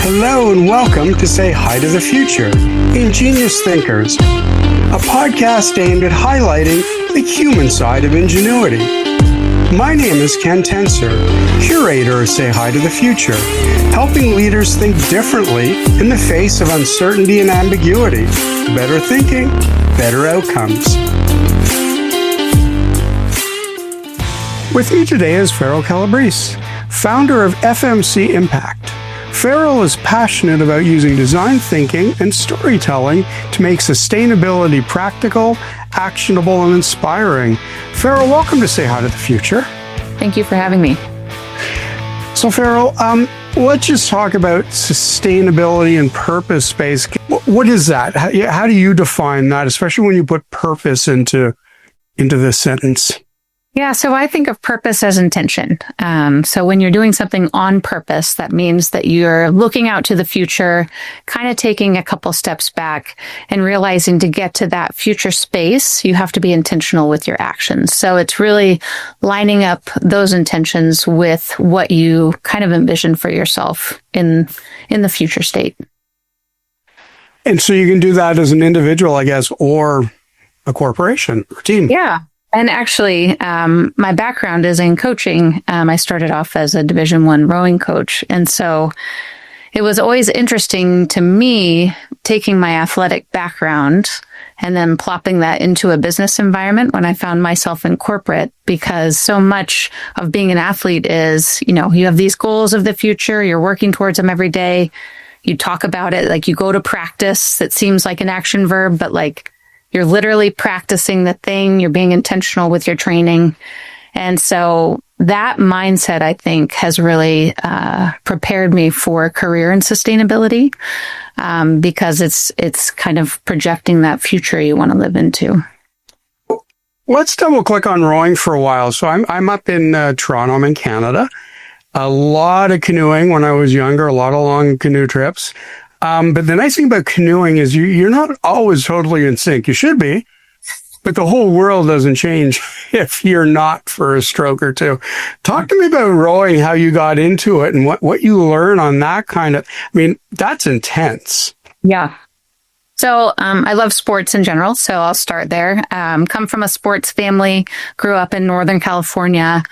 Hello and welcome to Say Hi to the Future, Ingenious Thinkers, a podcast aimed at highlighting the human side of ingenuity. My name is Ken Tencer, curator of Say Hi to the Future, helping leaders think differently in the face of uncertainty and ambiguity. Better thinking, better outcomes. With me today is Farrell Calabrese, founder of FMC Impact. Farrell is passionate about using design thinking and storytelling to make sustainability practical, actionable, and inspiring. Farrell, welcome to Say Hi to the Future. Thank you for having me. So Farrell, let's just talk about sustainability and purpose-based. What is that? How do you define that, especially when you put purpose into this sentence? Yeah, so I think of purpose as intention. So when you're doing something on purpose, that means that you're looking out to the future, kind of taking a couple steps back and realizing to get to that future space, you have to be intentional with your actions. So it's really lining up those intentions with what you kind of envision for yourself in the future state. And so you can do that as an individual, I guess, or a corporation or team. Yeah. And actually, my background is in coaching. I started off as a Division I rowing coach. And so it was always interesting to me taking my athletic background and then plopping that into a business environment when I found myself in corporate, because so much of being an athlete is, you have these goals of the future, you're working towards them every day. You talk about it, like you go to practice. It seems like an action verb, but like, you're literally practicing the thing. You're being intentional with your training. And so that mindset, I think, has really prepared me for a career in sustainability because it's kind of projecting that future you want to live into. Let's double click on rowing for a while. So I'm up in Toronto. I'm in Canada. A lot of canoeing when I was younger, a lot of long canoe trips. But the nice thing about canoeing is you're not always totally in sync. You should be, but the whole world doesn't change if you're not for a stroke or two. Talk to me about rowing, how you got into it and what you learn on that kind of, that's intense. Yeah. So I love sports in general, so I'll start there. Come from a sports family, grew up in Northern California.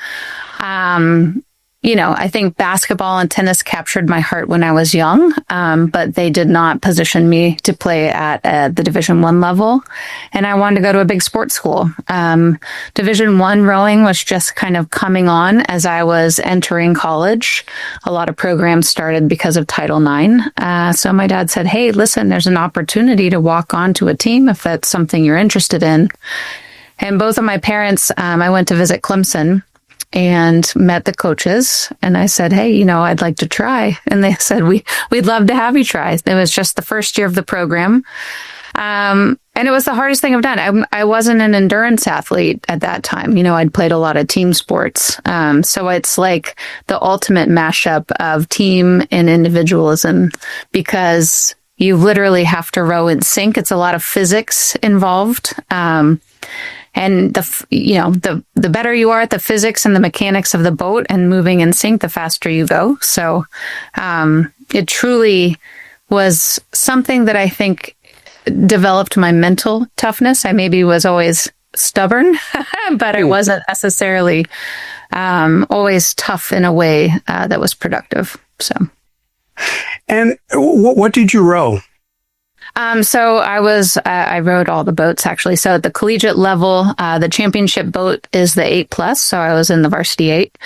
I think basketball and tennis captured my heart when I was young, but they did not position me to play at the Division I level. And I wanted to go to a big sports school. Division I rowing was just kind of coming on as I was entering college. A lot of programs started because of Title IX. So my dad said, hey, listen, there's an opportunity to walk onto a team if that's something you're interested in. And both of my parents, I went to visit Clemson and met the coaches. And I said, hey, I'd like to try. And they said, we'd love to have you try. It was just the first year of the program. And it was the hardest thing I've done. I wasn't an endurance athlete at that time. I'd played a lot of team sports. So it's like the ultimate mashup of team and individualism because you literally have to row in sync. It's a lot of physics involved. And the better you are at the physics and the mechanics of the boat and moving in sync, the faster you go. So it truly was something that I think developed my mental toughness. I maybe was always stubborn, but I wasn't necessarily always tough in a way that was productive. So. And what did you row? So I rowed all the boats actually. So at the collegiate level, the championship boat is the 8+. So I was in the varsity 8.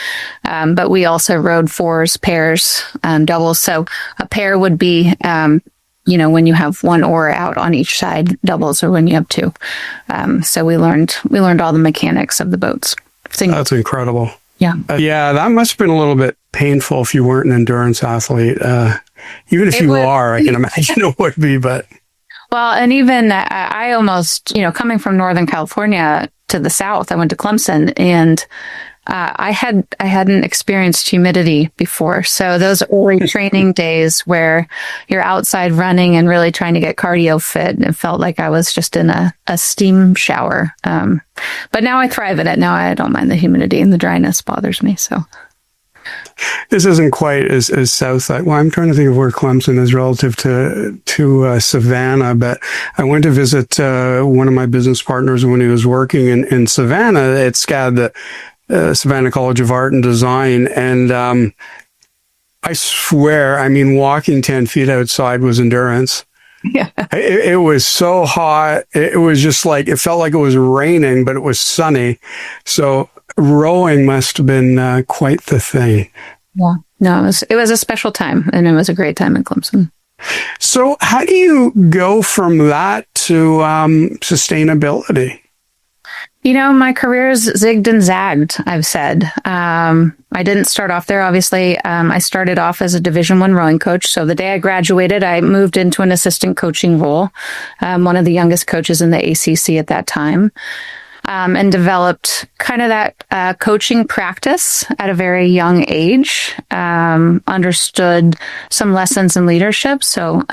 But we also rowed fours, pairs, doubles. So a pair would be, when you have one oar out on each side, doubles are when you have two. So we learned all the mechanics of the boats. That's incredible. Yeah. Yeah. That must have been a little bit painful if you weren't an endurance athlete. Even if you are, I can imagine it would be, but. Well, and even I almost, coming from Northern California to the South, I went to Clemson and I hadn't experienced humidity before. So those early training days where you're outside running and really trying to get cardio fit, it felt like I was just in a steam shower. But now I thrive in it. Now I don't mind the humidity and the dryness bothers me. So. This isn't quite as south. Well, I'm trying to think of where Clemson is relative to Savannah, but I went to visit one of my business partners when he was working in Savannah at SCAD, the Savannah College of Art and Design, and I swear, I mean, walking 10 feet outside was endurance. Yeah. It was so hot. It was just like, it felt like it was raining, but it was sunny. So rowing must have been quite the thing. Yeah. No, it was a special time, and it was a great time in Clemson. So how do you go from that to sustainability? You know, my career's zigged and zagged, I've said. I didn't start off there, obviously. I started off as a Division I rowing coach. So the day I graduated, I moved into an assistant coaching role, one of the youngest coaches in the ACC at that time, and developed kind of that coaching practice at a very young age, understood some lessons in leadership. So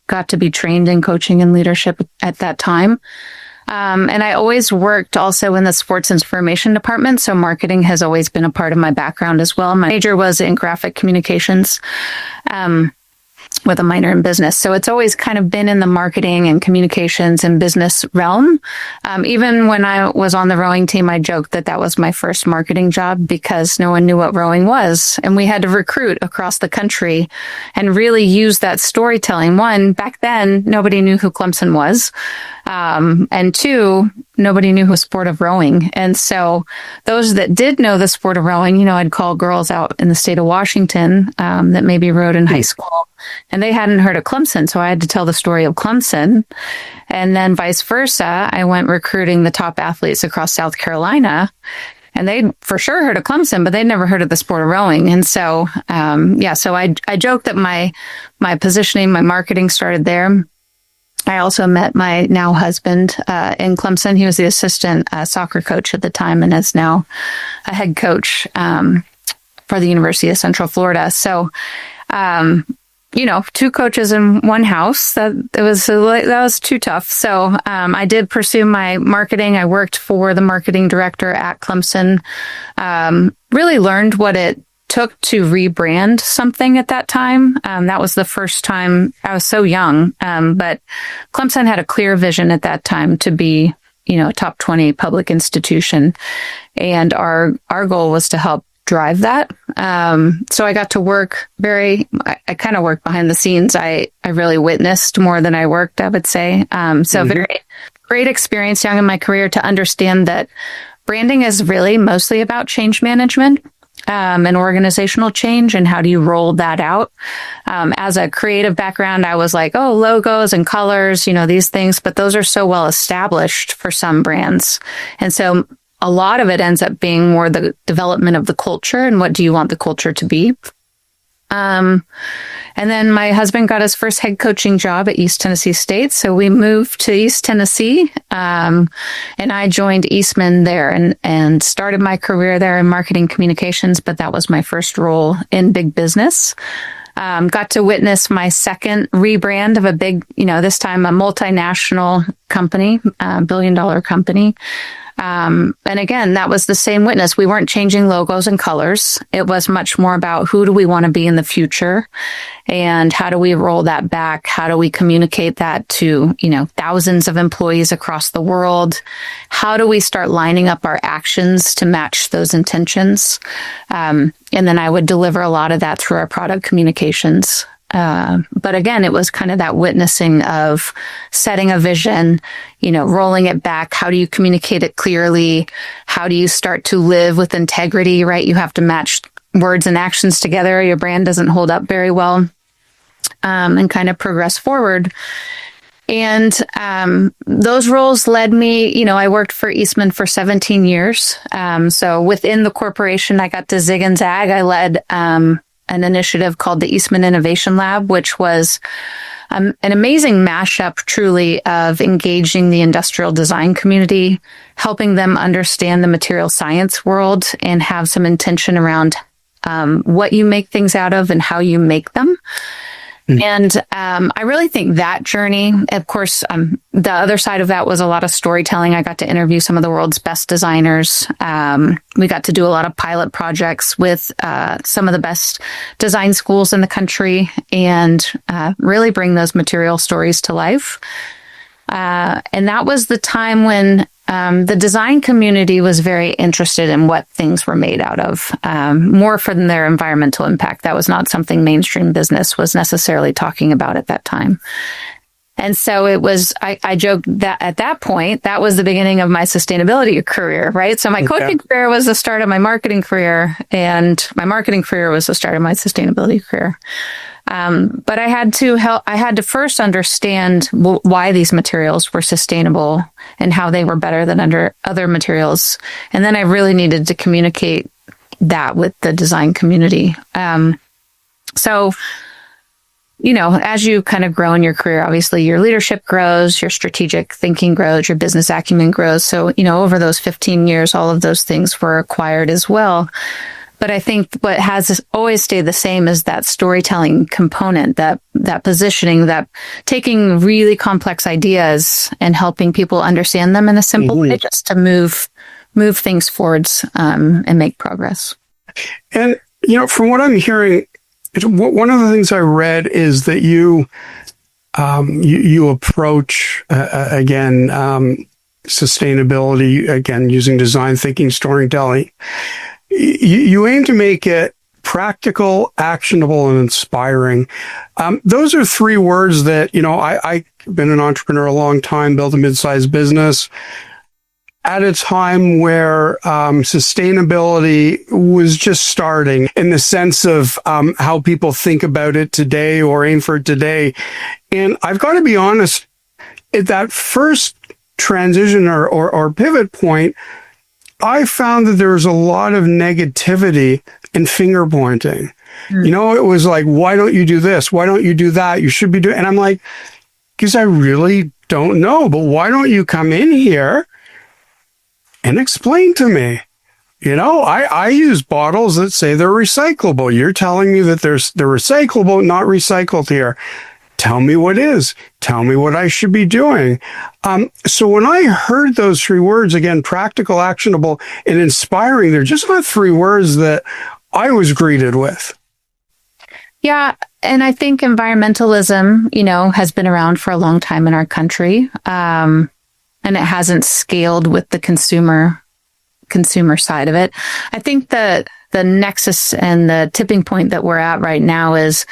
got to be trained in coaching and leadership at that time. And I always worked also in the sports information department. So marketing has always been a part of my background as well. My major was in graphic communications, with a minor in business. So it's always kind of been in the marketing and communications and business realm. Even when I was on the rowing team, I joked that was my first marketing job because no one knew what rowing was. And we had to recruit across the country and really use that storytelling. One, back then, nobody knew who Clemson was. And two, nobody knew the sport of rowing. And so those that did know the sport of rowing, you know, I'd call girls out in the state of Washington that maybe rowed in high school, and they hadn't heard of Clemson. So I had to tell the story of Clemson. And then vice versa, I went recruiting the top athletes across South Carolina. And they'd for sure heard of Clemson, but they'd never heard of the sport of rowing. And so, so I joke that my positioning, my marketing started there. I also met my now husband in Clemson. He was the assistant soccer coach at the time and is now a head coach for the University of Central Florida. So, you know, two coaches in one house, that was too tough. So I did pursue my marketing. I worked for the marketing director at Clemson, really learned what it took to rebrand something at that time. That was the first time. I was so young, but Clemson had a clear vision at that time to be, you know, a top 20 public institution. And our goal was to help drive that. So I got to work I kind of worked behind the scenes. I really witnessed more than I worked, I would say. Very great experience young in my career to understand that branding is really mostly about change management. And organizational change, and how do you roll that out? As a creative background, I was like, oh, logos and colors, you know, these things, but those are so well established for some brands. And so a lot of it ends up being more the development of the culture and what do you want the culture to be. And then my husband got his first head coaching job at East Tennessee State. So we moved to East Tennessee, and I joined Eastman there and started my career there in marketing communications. But that was my first role in big business. Got to witness my second rebrand of a big, you know, this time a multinational company, billion-dollar company. And again, that was the same witness. We weren't changing logos and colors. It was much more about who do we want to be in the future and how do we roll that back? How do we communicate that to, you know, thousands of employees across the world? How do we start lining up our actions to match those intentions? And then I would deliver a lot of that through our product communications. But again, it was kind of that witnessing of setting a vision, you know, rolling it back. How do you communicate it clearly? How do you start to live with integrity, right? You have to match words and actions together. Your brand doesn't hold up very well, and kind of progress forward. And those roles led me, you know, I worked for Eastman for 17 years. So within the corporation, I got to zig and zag. I led an initiative called the Eastman Innovation Lab, which was an amazing mashup, truly, of engaging the industrial design community, helping them understand the material science world and have some intention around what you make things out of and how you make them. And I really think that journey, of course, the other side of that was a lot of storytelling. I got to interview some of the world's best designers. We got to do a lot of pilot projects with some of the best design schools in the country and really bring those material stories to life. And that was the time when the design community was very interested in what things were made out of, more from their environmental impact. That was not something mainstream business was necessarily talking about at that time. And so it was, I joked that at that point, that was the beginning of my sustainability career, right? So my coaching career was the start of my marketing career, and my marketing career was the start of my sustainability career. But I had to first understand why these materials were sustainable and how they were better than other materials. And then I really needed to communicate that with the design community. So, as you kind of grow in your career, obviously your leadership grows, your strategic thinking grows, your business acumen grows. So, over those 15 years, all of those things were acquired as well. But I think what has always stayed the same is that storytelling component, that positioning, that taking really complex ideas and helping people understand them in a simple way, just to move things forwards and make progress. And from what I'm hearing, one of the things I read is that you approach sustainability again using design thinking, storytelling. You aim to make it practical, actionable, and inspiring. Those are three words that, I've been an entrepreneur a long time, built a mid-sized business at a time where sustainability was just starting in the sense of how people think about it today or aim for it today. And I've got to be honest, at that first transition or pivot point, I found that there was a lot of negativity and finger pointing. It was like, why don't you do this? Why don't you do that? You should be doing, and I'm like, because I really don't know, but why don't you come in here and explain to me? I use bottles that say they're recyclable. You're telling me that they're recyclable, not recycled here. Tell me what is. Tell me what I should be doing. So when I heard those three words, again, practical, actionable, and inspiring, they're just not three words that I was greeted with. Yeah. And I think environmentalism, has been around for a long time in our country. And it hasn't scaled with the consumer side of it. I think that the nexus and the tipping point that we're at right now is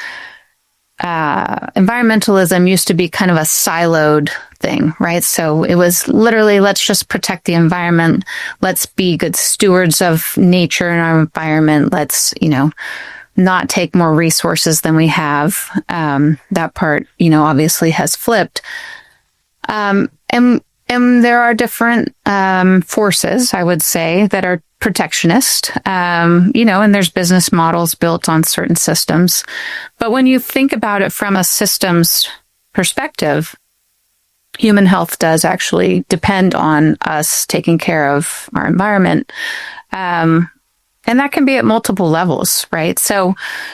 environmentalism used to be kind of a siloed thing, right? So it was literally, let's just protect the environment. Let's be good stewards of nature and our environment. Let's, not take more resources than we have. That part, obviously has flipped. And there are different forces, I would say, that are protectionist, and there's business models built on certain systems. But when you think about it from a systems perspective, human health does actually depend on us taking care of our environment. And that can be at multiple levels, right? So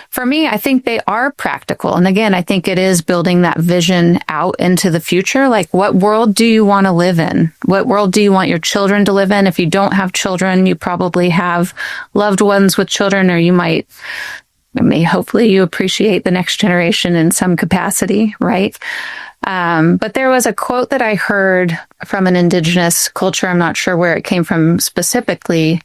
for me, I think they are practical. And again, I think it is building that vision out into the future. Like, what world do you want to live in? What world do you want your children to live in? If you don't have children, you probably have loved ones with children, or hopefully you appreciate the next generation in some capacity, right? But there was a quote that I heard from an indigenous culture. I'm not sure where it came from specifically.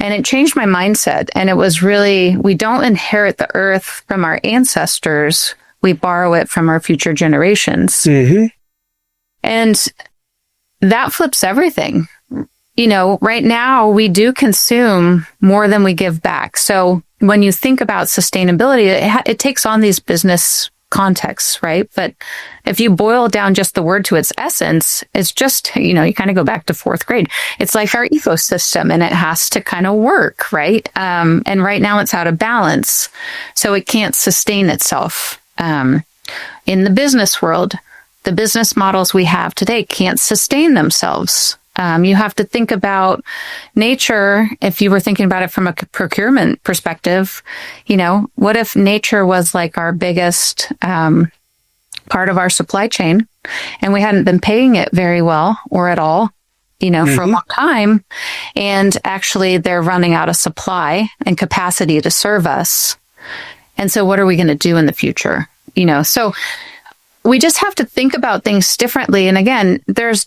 And it changed my mindset. And it was really, we don't inherit the earth from our ancestors. We borrow it from our future generations. Mm-hmm. And that flips everything. Right now we do consume more than we give back. So when you think about sustainability, it takes on these business contexts, right? But if you boil down just the word to its essence, it's just, you kind of go back to fourth grade. It's like our ecosystem, and it has to kind of work, right? And right now it's out of balance. So it can't sustain itself. In the business world, the business models we have today can't sustain themselves. You have to think about nature. If you were thinking about it from a procurement perspective, what if nature was like our biggest part of our supply chain and we hadn't been paying it very well or at all, for a long time. And actually they're running out of supply and capacity to serve us. And so what are we going to do in the future? So we just have to think about things differently. And again, there's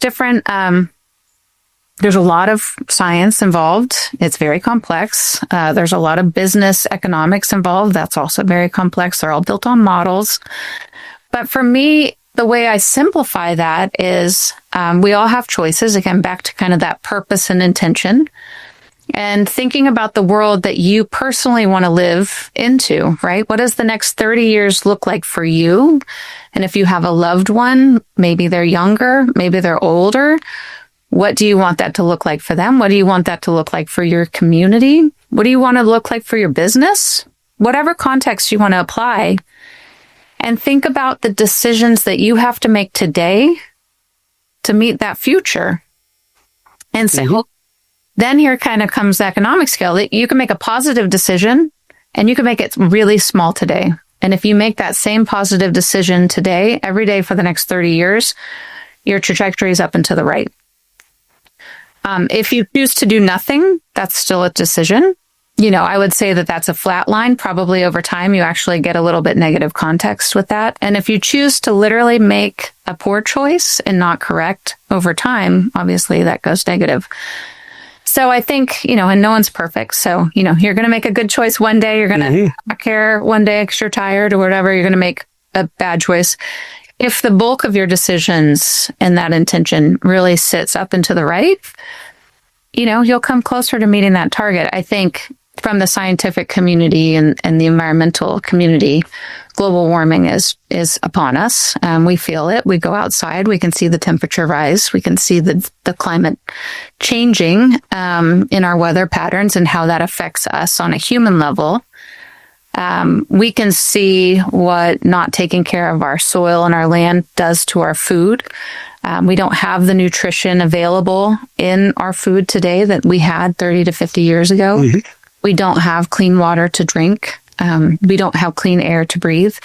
a lot of science involved. It's very complex. There's a lot of business economics involved. That's also very complex. They're all built on models. But for me, the way I simplify that is we all have choices. Again, back to kind of that purpose and intention. And thinking about the world that you personally want to live into, right? What does the next 30 years look like for you? And if you have a loved one, maybe they're younger, maybe they're older, what do you want that to look like for them? What do you want that to look like for your community? What do you want to look like for your business? Whatever context you want to apply. And think about the decisions that you have to make today to meet that future. And say, then here kind of comes the economic scale. You can make a positive decision and you can make it really small today. And if you make that same positive decision today, every day for the next 30 years, your trajectory is up and to the right. If you choose to do nothing, that's still a decision. I would say that that's a flat line. Probably over time, you actually get a little bit negative context with that. And if you choose to literally make a poor choice and not correct over time, obviously that goes negative. So I think, and no one's perfect. So, you're going to make a good choice one day. You're going to not care one day because you're tired or whatever. You're going to make a bad choice. If the bulk of your decisions and that intention really sits up and to the right, you'll come closer to meeting that target. I think from the scientific community and the environmental community, global warming is upon us. We feel it. We go outside. We can see the temperature rise. We can see the climate changing in our weather patterns and how that affects us on a human level. We can see what not taking care of our soil and our land does to our food. We don't have the nutrition available in our food today that we had 30 to 50 years ago. We don't have clean water to drink. We don't have clean air to breathe.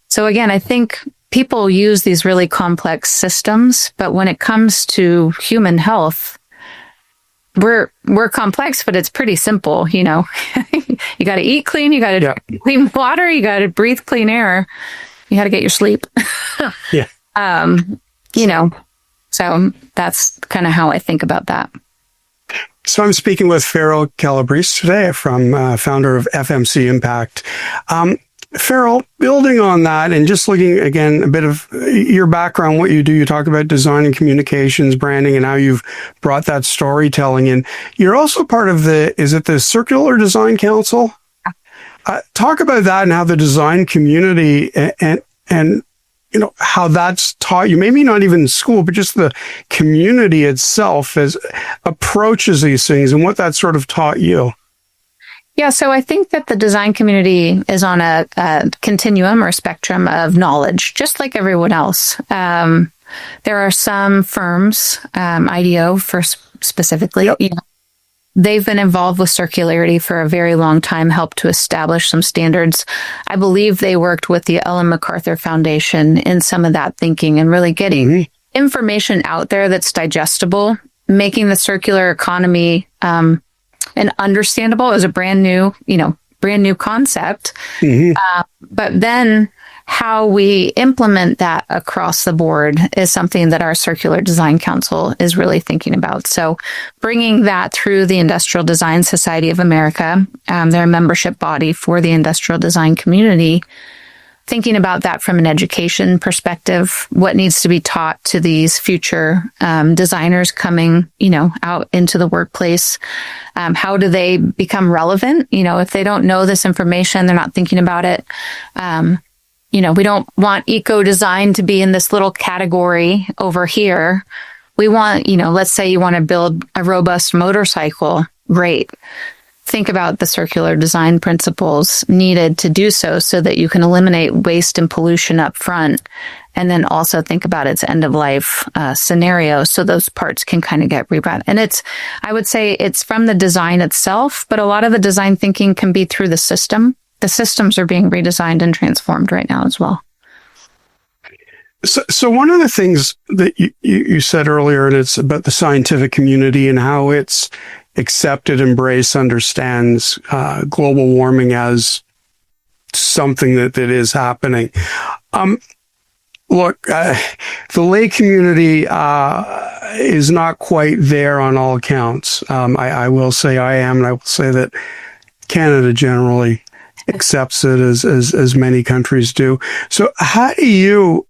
So again, I think people use these really complex systems, but when it comes to human health, we're complex, but it's pretty simple. You got to eat clean. You got to drink clean water. You got to breathe clean air. You got to get your sleep. So that's kind of how I think about that. So I'm speaking with Farrell Calabrese today, founder of FMC Impact. Farrell, building on that and just looking again a bit of your background, what you do, you talk about design and communications, branding, and how you've brought that storytelling in. You're also part of is it the Circular Design Council? Talk about that and how the design community and how that's taught you, maybe not even in school, but just the community itself approaches these things and what that sort of taught you. Yeah, so I think that the design community is on a continuum or spectrum of knowledge, just like everyone else. There are some firms, IDEO specifically, they've been involved with circularity for a very long time, helped to establish some standards. I believe they worked with the Ellen MacArthur Foundation in some of that thinking and really getting information out there that's digestible, making the circular economy and understandable as a brand new concept. But then how we implement that across the board is something that our Circular Design Council is really thinking about. So bringing that through the Industrial Design Society of America, their membership body for the industrial design community, thinking about that from an education perspective, what needs to be taught to these future designers coming, out into the workplace. How do they become relevant? If they don't know this information, they're not thinking about it. We don't want eco design to be in this little category over here. We want, let's say you want to build a robust motorcycle. Great. think about the circular design principles needed to do so that you can eliminate waste and pollution up front, and then also think about its end of life scenario so those parts can kind of get rebranded. And I would say it's from the design itself, but a lot of the design thinking can be through the system. The systems are being redesigned and transformed right now as well. So one of the things that you said earlier, and it's about the scientific community and how it's accepted, embraced, understands global warming as something that is happening. Look, the lay community is not quite there on all accounts. I will say I am, and I will say that Canada generally accepts it as many countries do. So how do you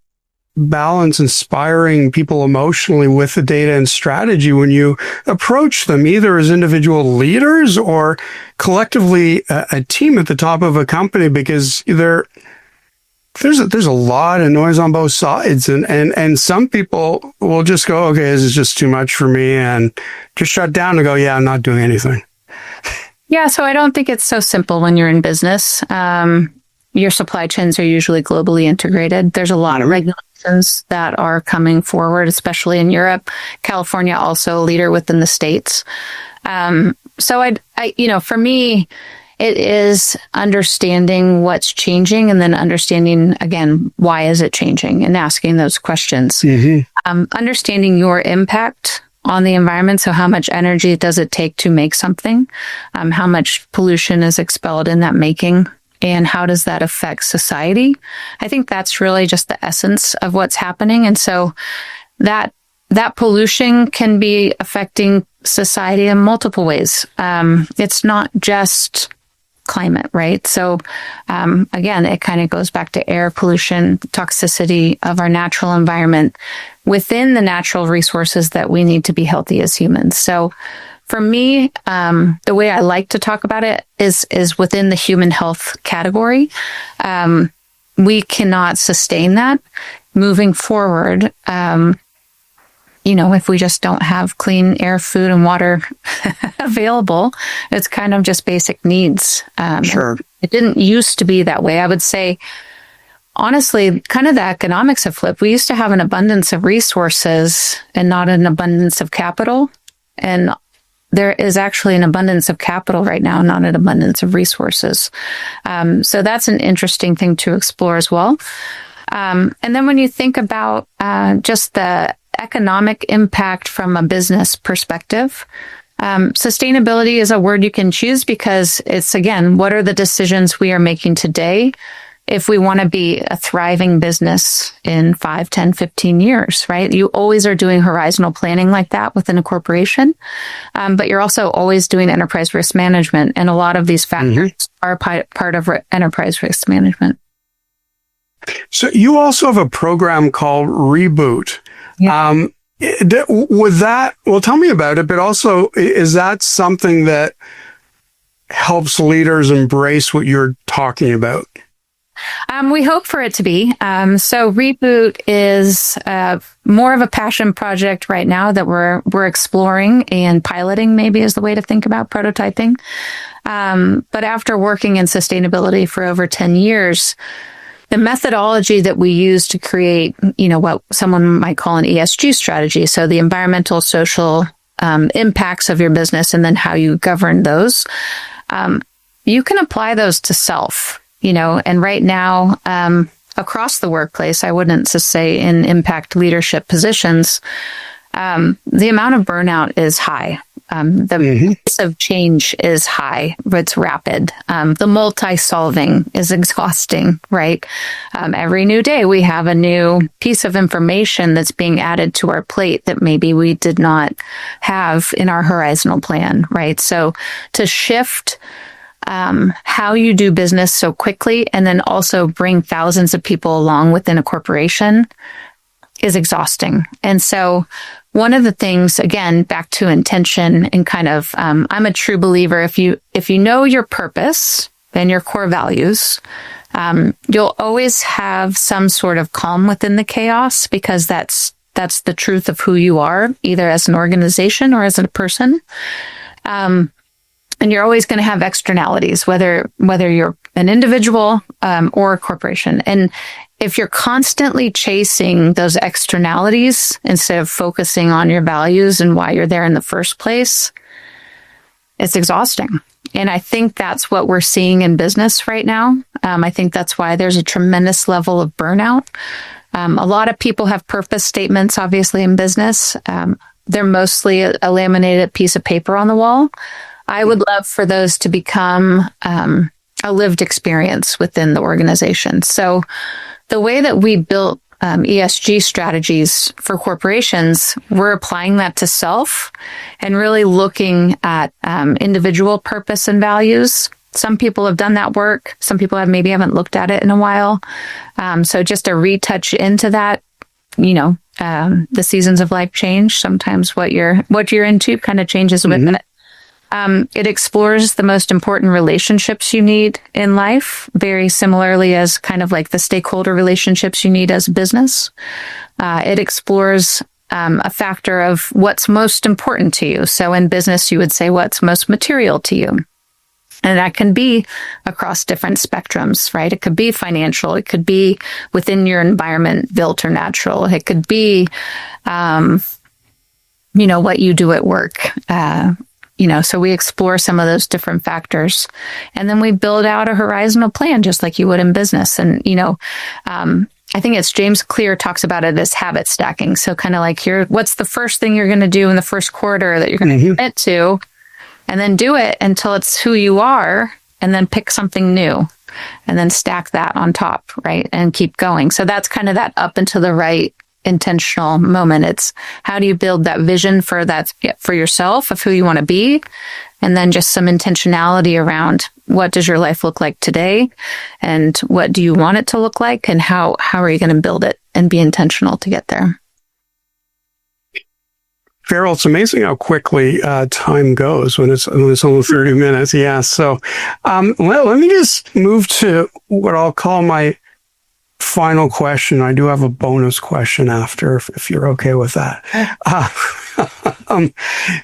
balance inspiring people emotionally with the data and strategy when you approach them, either as individual leaders or collectively a team at the top of a company? Because there's a lot of noise on both sides, and some people will just go, okay, this is just too much for me, and just shut down and go, yeah, I'm not doing anything. Yeah, so I don't think it's so simple when you're in business. Your supply chains are usually globally integrated. There's a lot of regulations that are coming forward, especially in Europe. California also a leader within the States. So I for me, it is understanding what's changing and then understanding, again, why is it changing, and asking those questions. Mm-hmm. Understanding your impact on the environment. So how much energy does it take to make something? How much pollution is expelled in that making? And how does that affect society? I think that's really just the essence of what's happening. And so that pollution can be affecting society in multiple ways. It's not just climate, right? So again, it kind of goes back to air pollution, toxicity of our natural environment within the natural resources that we need to be healthy as humans. So for me, the way I like to talk about it is within the human health category. We cannot sustain that moving forward. If we just don't have clean air, food, and water available, it's kind of just basic needs. Sure. It didn't used to be that way. I would say, honestly, kind of the economics have flipped. We used to have an abundance of resources and not an abundance of capital. And there is actually an abundance of capital right now, not an abundance of resources. So that's an interesting thing to explore as well. And then when you think about just the economic impact from a business perspective, sustainability is a word you can choose because it's, again, what are the decisions we are making today if we want to be a thriving business in 5, 10, 15 years, right? You always are doing horizontal planning like that within a corporation, but you're also always doing enterprise risk management. And a lot of these factors are part of enterprise risk management. So you also have a program called Reboot. Yeah. Tell me about it, but also, is that something that helps leaders embrace what you're talking about? We hope for it to be. So Reboot is more of a passion project right now that we're exploring and piloting, maybe is the way to think about prototyping. But after working in sustainability for over 10 years, the methodology that we use to create, what someone might call an ESG strategy, so the environmental, social impacts of your business, and then how you govern those, you can apply those to self, and right now, across the workplace, I wouldn't just say in impact leadership positions, the amount of burnout is high. The pace of change is high, it's rapid. The multi-solving is exhausting, right? Every new day we have a new piece of information that's being added to our plate that maybe we did not have in our horizontal plan, right? So to shift how you do business so quickly and then also bring thousands of people along within a corporation is exhausting. And so one of the things, again, back to intention and kind of, I'm a true believer. If you know your purpose and your core values, you'll always have some sort of calm within the chaos because that's the truth of who you are, either as an organization or as a person. And you're always going to have externalities, whether you're an individual or a corporation. And if you're constantly chasing those externalities instead of focusing on your values and why you're there in the first place, it's exhausting. And I think that's what we're seeing in business right now. I think that's why there's a tremendous level of burnout. A lot of people have purpose statements, obviously, in business. They're mostly a laminated piece of paper on the wall. I would love for those to become a lived experience within the organization. So the way that we built ESG strategies for corporations, we're applying that to self and really looking at individual purpose and values. Some people have done that work. Some people haven't looked at it in a while. So just a retouch into that, the seasons of life change. Sometimes what you're into kind of changes with it. It explores the most important relationships you need in life, very similarly as kind of like the stakeholder relationships you need as a business. It explores a factor of what's most important to you. So in business, you would say what's most material to you. And that can be across different spectrums, right? It could be financial. It could be within your environment, built or natural. It could be, what you do at work. So we explore some of those different factors, and then we build out a horizontal plan, just like you would in business. And, I think it's James Clear talks about it as habit stacking. So kind of like what's the first thing you're going to do in the first quarter that you're going to commit to, and then do it until it's who you are, and then pick something new and then stack that on top, right? And keep going. So that's kind of that up and to the right intentional moment. It's how do you build that vision for yourself of who you want to be, and then just some intentionality around what does your life look like today, and what do you want it to look like, and how are you going to build it and be intentional to get there. Farrell, it's amazing how quickly time goes when it's only 30 minutes. Yeah. So let me just move to what I'll call my final question. I do have a bonus question after, if you're okay with that.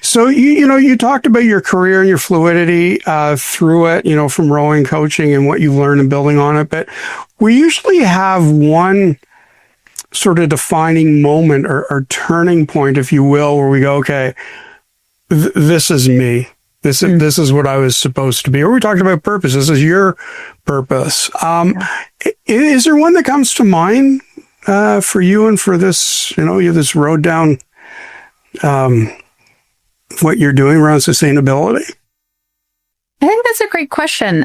So you talked about your career and your fluidity through it, from rowing, coaching, and what you've learned and building on it. But we usually have one sort of defining moment or turning point, if you will, where we go, okay, this is me. This is what I was supposed to be. Or we talked about purpose. This is your purpose. Is there one that comes to mind for you and for this, this road down what you're doing around sustainability? I think that's a great question.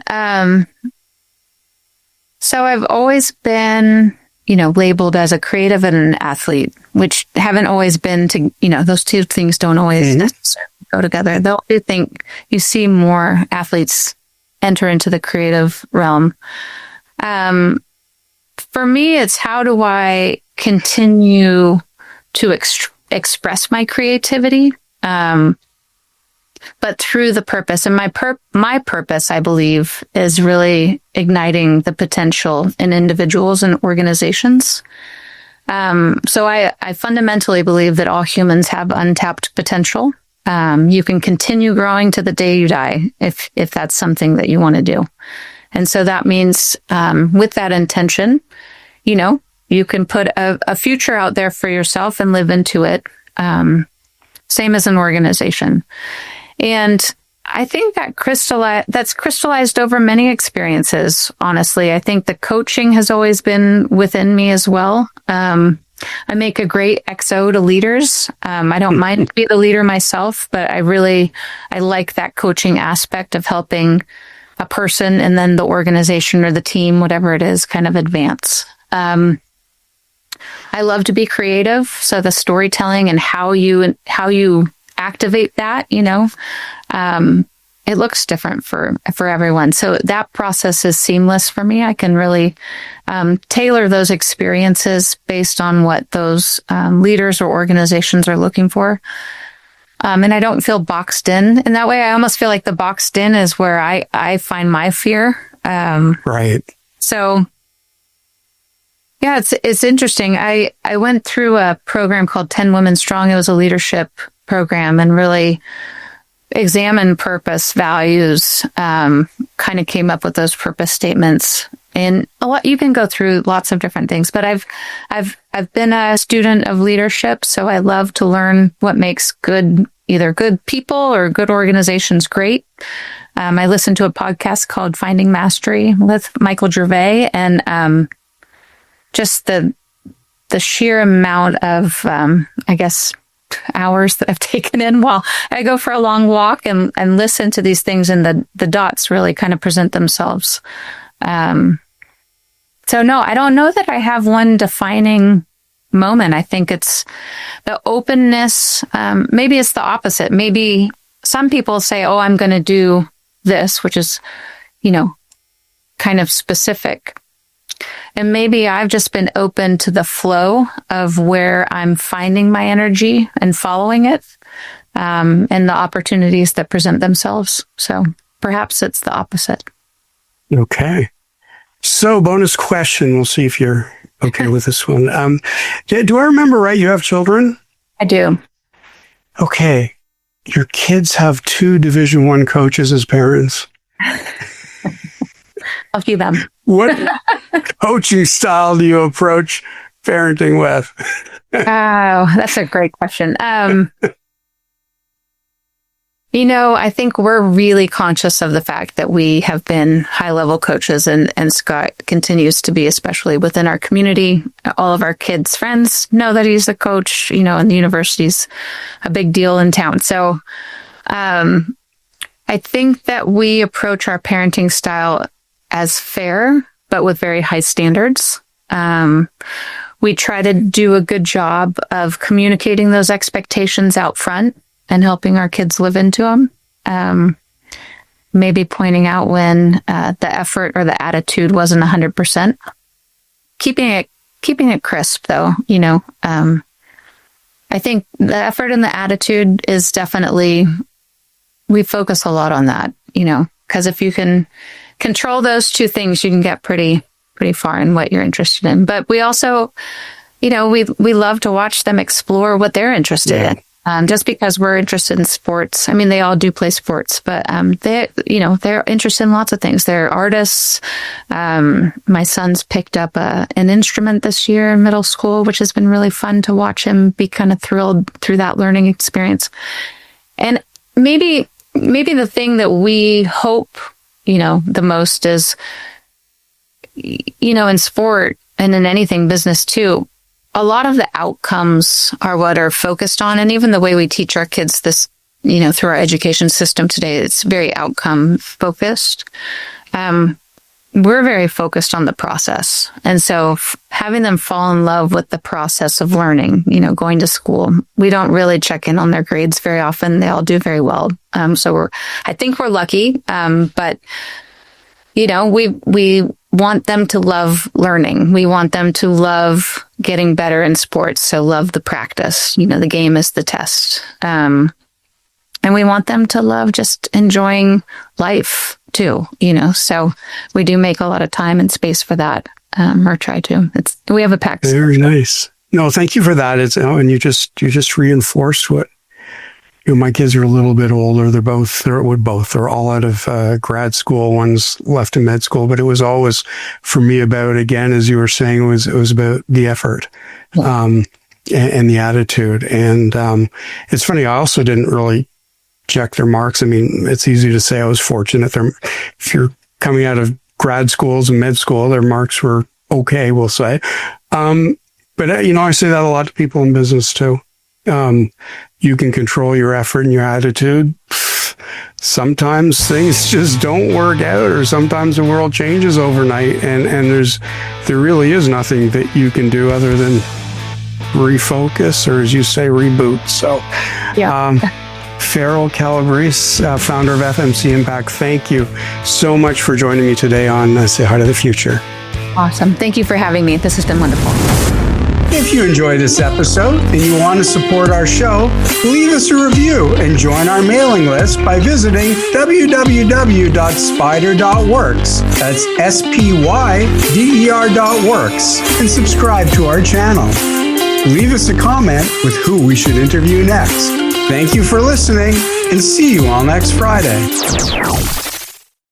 So I've always been, labeled as a creative and an athlete, which haven't always been those two things don't always necessarily go together. Though I do think you see more athletes enter into the creative realm. For me, it's how do I continue to express my creativity, but through the purpose. And my purpose, I believe, is really igniting the potential in individuals and organizations. So I fundamentally believe that all humans have untapped potential. You can continue growing to the day you die if that's something that you want to do. And so that means with that intention, you can put a future out there for yourself and live into it. Same as an organization. And I think that's crystallized over many experiences, honestly. I think the coaching has always been within me as well. I make a great XO to leaders. I don't mind to be the leader myself, but I like that coaching aspect of helping a person and then the organization or the team, whatever it is, kind of advance. I love to be creative. So the storytelling and how you activate that, it looks different for everyone. So that process is seamless for me. I can really tailor those experiences based on what those leaders or organizations are looking for. And I don't feel boxed in that way. I almost feel like the boxed in is where I find my fear. Right. So yeah, it's interesting. I went through a program called 10 Women Strong. It was a leadership program, and really examined purpose, values, kind of came up with those purpose statements. And a lot, you can go through lots of different things, but I've been a student of leadership, so I love to learn what makes either good people or good organizations great. I listened to a podcast called Finding Mastery with Michael Gervais, and just the sheer amount of, hours that I've taken in while I go for a long walk and listen to these things, and the dots really kind of present themselves. So no, I don't know that I have one defining moment. I think it's the openness. Maybe it's the opposite. Maybe some people say, oh, I'm going to do this, which is, kind of specific. And maybe I've just been open to the flow of where I'm finding my energy and following it, and the opportunities that present themselves. So perhaps it's the opposite. Okay. So bonus question. We'll see if you're okay with this one. Do I remember right? You have children? I do. Okay. Your kids have 2 Division I coaches as parents. I'll few them. What coaching style do you approach parenting with? Oh, that's a great question. I think we're really conscious of the fact that we have been high-level coaches, and Scott continues to be, especially within our community. All of our kids' friends know that he's a coach, and the university's a big deal in town. So I think that we approach our parenting style as fair, but with very high standards. We try to do a good job of communicating those expectations out front and helping our kids live into them. Maybe pointing out when the effort or the attitude wasn't 100%. Keeping it crisp, though. I think the effort and the attitude is definitely, we focus a lot on that. Because if you can control those 2 things, you can get pretty far in what you're interested in. But we also, we love to watch them explore what they're interested in. Just because we're interested in sports, I mean, they all do play sports, but they're interested in lots of things. They're artists. My son's picked up an instrument this year in middle school, which has been really fun to watch him be kind of thrilled through that learning experience. And maybe the thing that we hope, the most is, in sport and in anything, business too, a lot of the outcomes are what are focused on. And even the way we teach our kids this, through our education system today, it's very outcome focused. We're very focused on the process. And so having them fall in love with the process of learning, going to school, we don't really check in on their grades very often. They all do very well. So I think we're lucky. But, we want them to love learning. We want them to love getting better in sports. So love the practice, the game is the test. And we want them to love just enjoying life too, so we do make a lot of time and space for that, or try to. We have a pact. Very nice. No, thank you for that. And you just reinforced what, my kids are a little bit older. They're all out of grad school. One's left in med school, but it was always for me about, again, as you were saying, it was about the effort, and the attitude. And, it's funny. I also didn't really check their marks. I mean, it's easy to say I was fortunate. If you're coming out of grad schools and med school, their marks were okay, we'll say. But I say that a lot to people in business too. You can control your effort and your attitude. Sometimes things just don't work out, or sometimes the world changes overnight, and there really is nothing that you can do other than refocus, or as you say, reboot. So, Farrell Calabrese, founder of FMC Impact, thank you so much for joining me today on Say Hi to the Future. Awesome. Thank you for having me. This has been wonderful. If you enjoyed this episode and you want to support our show, leave us a review and join our mailing list by visiting www.spyder.works. That's SPYDER.works, and subscribe to our channel. Leave us a comment with who we should interview next. Thank you for listening, and see you all next Friday.